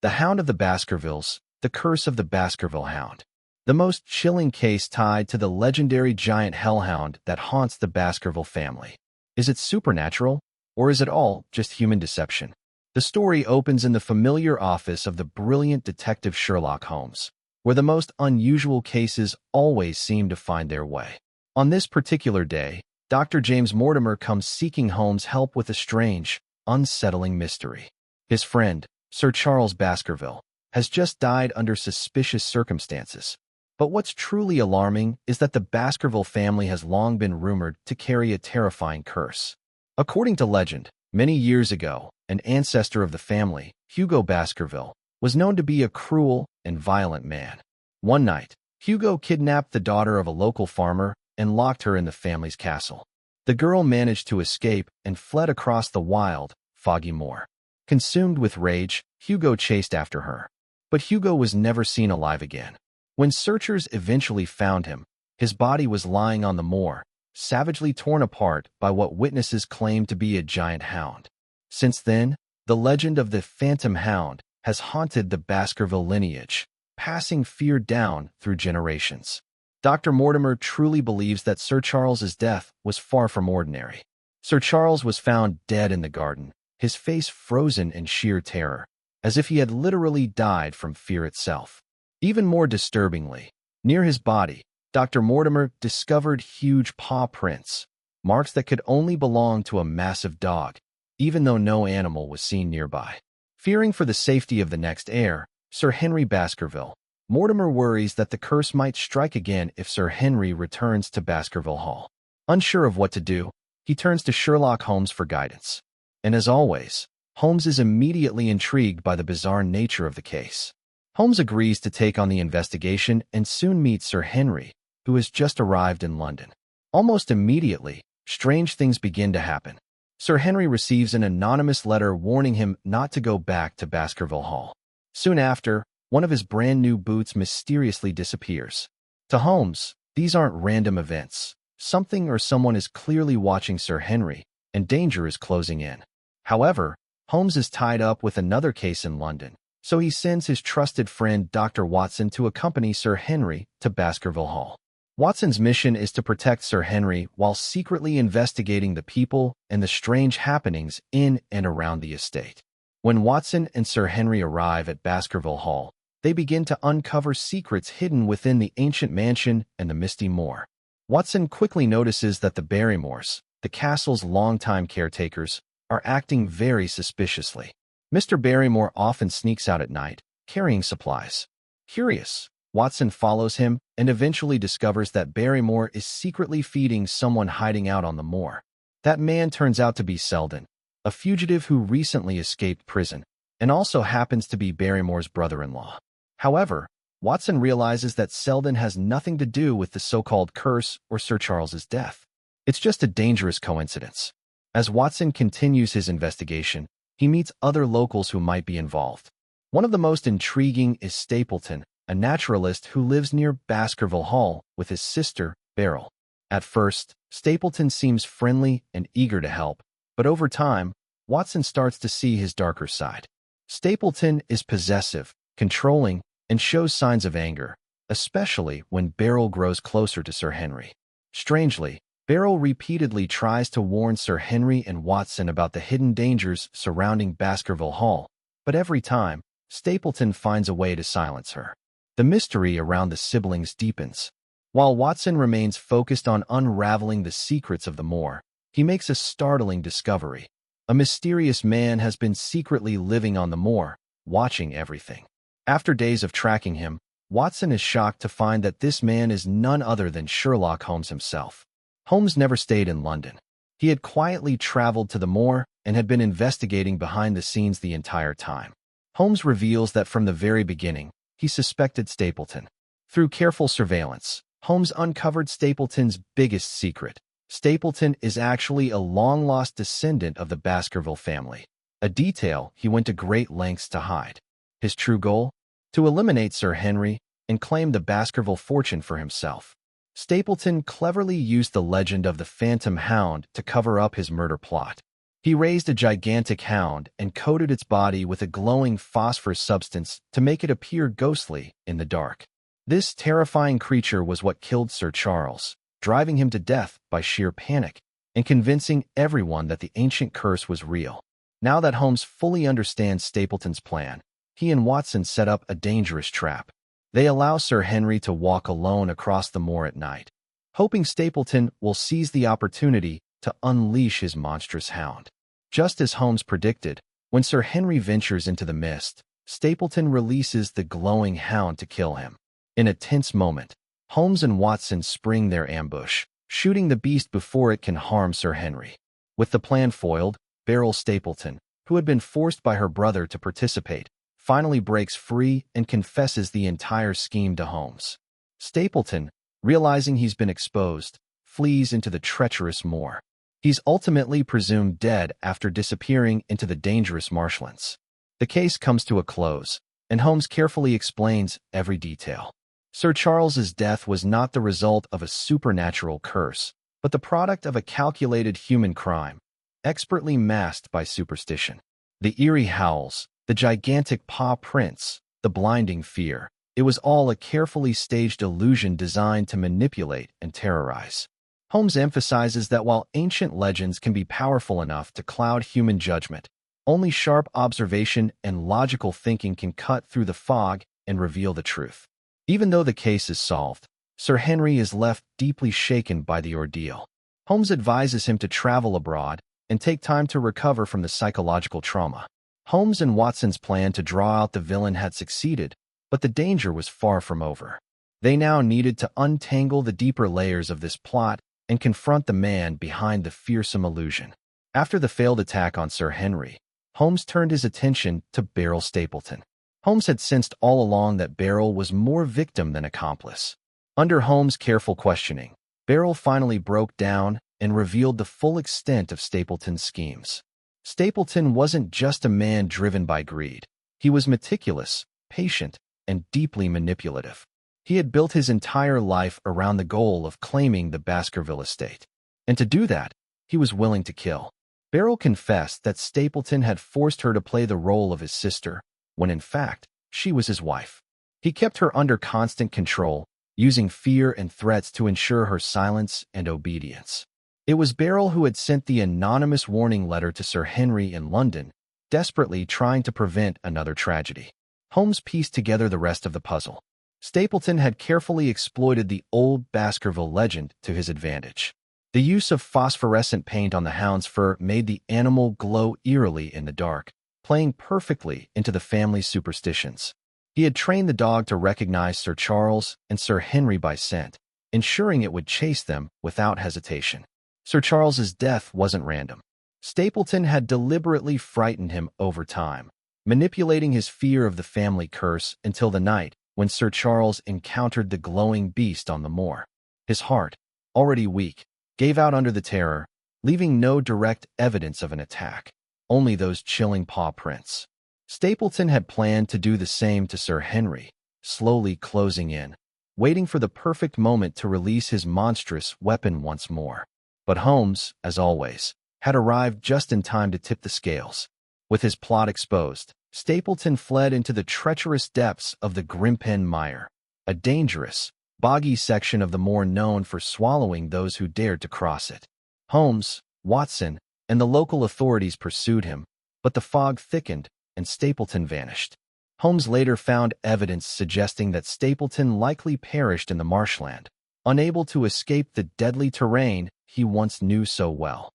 The Hound of the Baskervilles, the curse of the Baskerville Hound. The most chilling case tied to the legendary giant hellhound that haunts the Baskerville family. Is it supernatural, or is it all just human deception? The story opens in the familiar office of the brilliant detective Sherlock Holmes, where the most unusual cases always seem to find their way. On this particular day, Dr. James Mortimer comes seeking Holmes' help with a strange, unsettling mystery. His friend, Sir Charles Baskerville, has just died under suspicious circumstances. But what's truly alarming is that the Baskerville family has long been rumored to carry a terrifying curse. According to legend, many years ago, an ancestor of the family, Hugo Baskerville, was known to be a cruel and violent man. One night, Hugo kidnapped the daughter of a local farmer and locked her in the family's castle. The girl managed to escape and fled across the wild, foggy moor. Consumed with rage, Hugo chased after her. But Hugo was never seen alive again. When searchers eventually found him, his body was lying on the moor, savagely torn apart by what witnesses claimed to be a giant hound. Since then, the legend of the Phantom Hound has haunted the Baskerville lineage, passing fear down through generations. Dr. Mortimer truly believes that Sir Charles's death was far from ordinary. Sir Charles was found dead in the garden, his face frozen in sheer terror, as if he had literally died from fear itself. Even more disturbingly, near his body, Dr. Mortimer discovered huge paw prints, marks that could only belong to a massive dog, even though no animal was seen nearby. Fearing for the safety of the next heir, Sir Henry Baskerville, Mortimer worries that the curse might strike again if Sir Henry returns to Baskerville Hall. Unsure of what to do, he turns to Sherlock Holmes for guidance. And as always, Holmes is immediately intrigued by the bizarre nature of the case. Holmes agrees to take on the investigation and soon meets Sir Henry, who has just arrived in London. Almost immediately, strange things begin to happen. Sir Henry receives an anonymous letter warning him not to go back to Baskerville Hall. Soon after, one of his brand new boots mysteriously disappears. To Holmes, these aren't random events. Something or someone is clearly watching Sir Henry, and danger is closing in. However, Holmes is tied up with another case in London, so he sends his trusted friend Dr. Watson to accompany Sir Henry to Baskerville Hall. Watson's mission is to protect Sir Henry while secretly investigating the people and the strange happenings in and around the estate. When Watson and Sir Henry arrive at Baskerville Hall, they begin to uncover secrets hidden within the ancient mansion and the misty moor. Watson quickly notices that the Barrymores, the castle's longtime caretakers, are acting very suspiciously. Mr. Barrymore often sneaks out at night, carrying supplies. Curious, Watson follows him and eventually discovers that Barrymore is secretly feeding someone hiding out on the moor. That man turns out to be Selden, a fugitive who recently escaped prison, and also happens to be Barrymore's brother-in-law. However, Watson realizes that Selden has nothing to do with the so-called curse or Sir Charles's death. It's just a dangerous coincidence. As Watson continues his investigation, he meets other locals who might be involved. One of the most intriguing is Stapleton, a naturalist who lives near Baskerville Hall with his sister, Beryl. At first, Stapleton seems friendly and eager to help, but over time, Watson starts to see his darker side. Stapleton is possessive, controlling, and shows signs of anger, especially when Beryl grows closer to Sir Henry. Strangely, Beryl repeatedly tries to warn Sir Henry and Watson about the hidden dangers surrounding Baskerville Hall, but every time, Stapleton finds a way to silence her. The mystery around the siblings deepens. While Watson remains focused on unraveling the secrets of the moor, he makes a startling discovery. A mysterious man has been secretly living on the moor, watching everything. After days of tracking him, Watson is shocked to find that this man is none other than Sherlock Holmes himself. Holmes never stayed in London. He had quietly traveled to the moor and had been investigating behind the scenes the entire time. Holmes reveals that from the very beginning, he suspected Stapleton. Through careful surveillance, Holmes uncovered Stapleton's biggest secret. Stapleton is actually a long-lost descendant of the Baskerville family, a detail he went to great lengths to hide. His true goal? To eliminate Sir Henry and claim the Baskerville fortune for himself. Stapleton cleverly used the legend of the Phantom Hound to cover up his murder plot. He raised a gigantic hound and coated its body with a glowing phosphorus substance to make it appear ghostly in the dark. This terrifying creature was what killed Sir Charles, driving him to death by sheer panic and convincing everyone that the ancient curse was real. Now that Holmes fully understands Stapleton's plan, he and Watson set up a dangerous trap. They allow Sir Henry to walk alone across the moor at night, hoping Stapleton will seize the opportunity to unleash his monstrous hound. Just as Holmes predicted, when Sir Henry ventures into the mist, Stapleton releases the glowing hound to kill him. In a tense moment, Holmes and Watson spring their ambush, shooting the beast before it can harm Sir Henry. With the plan foiled, Beryl Stapleton, who had been forced by her brother to participate, finally breaks free and confesses the entire scheme to Holmes. Stapleton, realizing he's been exposed, flees into the treacherous moor. He's ultimately presumed dead after disappearing into the dangerous marshlands. The case comes to a close, and Holmes carefully explains every detail. Sir Charles's death was not the result of a supernatural curse, but the product of a calculated human crime, expertly masked by superstition. The eerie howls, the gigantic paw prints, the blinding fear, it was all a carefully staged illusion designed to manipulate and terrorize. Holmes emphasizes that while ancient legends can be powerful enough to cloud human judgment, only sharp observation and logical thinking can cut through the fog and reveal the truth. Even though the case is solved, Sir Henry is left deeply shaken by the ordeal. Holmes advises him to travel abroad and take time to recover from the psychological trauma. Holmes and Watson's plan to draw out the villain had succeeded, but the danger was far from over. They now needed to untangle the deeper layers of this plot and confront the man behind the fearsome illusion. After the failed attack on Sir Henry, Holmes turned his attention to Beryl Stapleton. Holmes had sensed all along that Beryl was more victim than accomplice. Under Holmes' careful questioning, Beryl finally broke down and revealed the full extent of Stapleton's schemes. Stapleton wasn't just a man driven by greed. He was meticulous, patient, and deeply manipulative. He had built his entire life around the goal of claiming the Baskerville estate. And to do that, he was willing to kill. Beryl confessed that Stapleton had forced her to play the role of his sister, when in fact, she was his wife. He kept her under constant control, using fear and threats to ensure her silence and obedience. It was Beryl who had sent the anonymous warning letter to Sir Henry in London, desperately trying to prevent another tragedy. Holmes pieced together the rest of the puzzle. Stapleton had carefully exploited the old Baskerville legend to his advantage. The use of phosphorescent paint on the hound's fur made the animal glow eerily in the dark, playing perfectly into the family's superstitions. He had trained the dog to recognize Sir Charles and Sir Henry by scent, ensuring it would chase them without hesitation. Sir Charles's death wasn't random. Stapleton had deliberately frightened him over time, manipulating his fear of the family curse until the night when Sir Charles encountered the glowing beast on the moor. His heart, already weak, gave out under the terror, leaving no direct evidence of an attack, only those chilling paw prints. Stapleton had planned to do the same to Sir Henry, slowly closing in, waiting for the perfect moment to release his monstrous weapon once more. But Holmes, as always, had arrived just in time to tip the scales. With his plot exposed, Stapleton fled into the treacherous depths of the Grimpen Mire, a dangerous, boggy section of the moor known for swallowing those who dared to cross it. Holmes, Watson, and the local authorities pursued him, but the fog thickened and Stapleton vanished. Holmes later found evidence suggesting that Stapleton likely perished in the marshland, unable to escape the deadly terrain he once knew so well.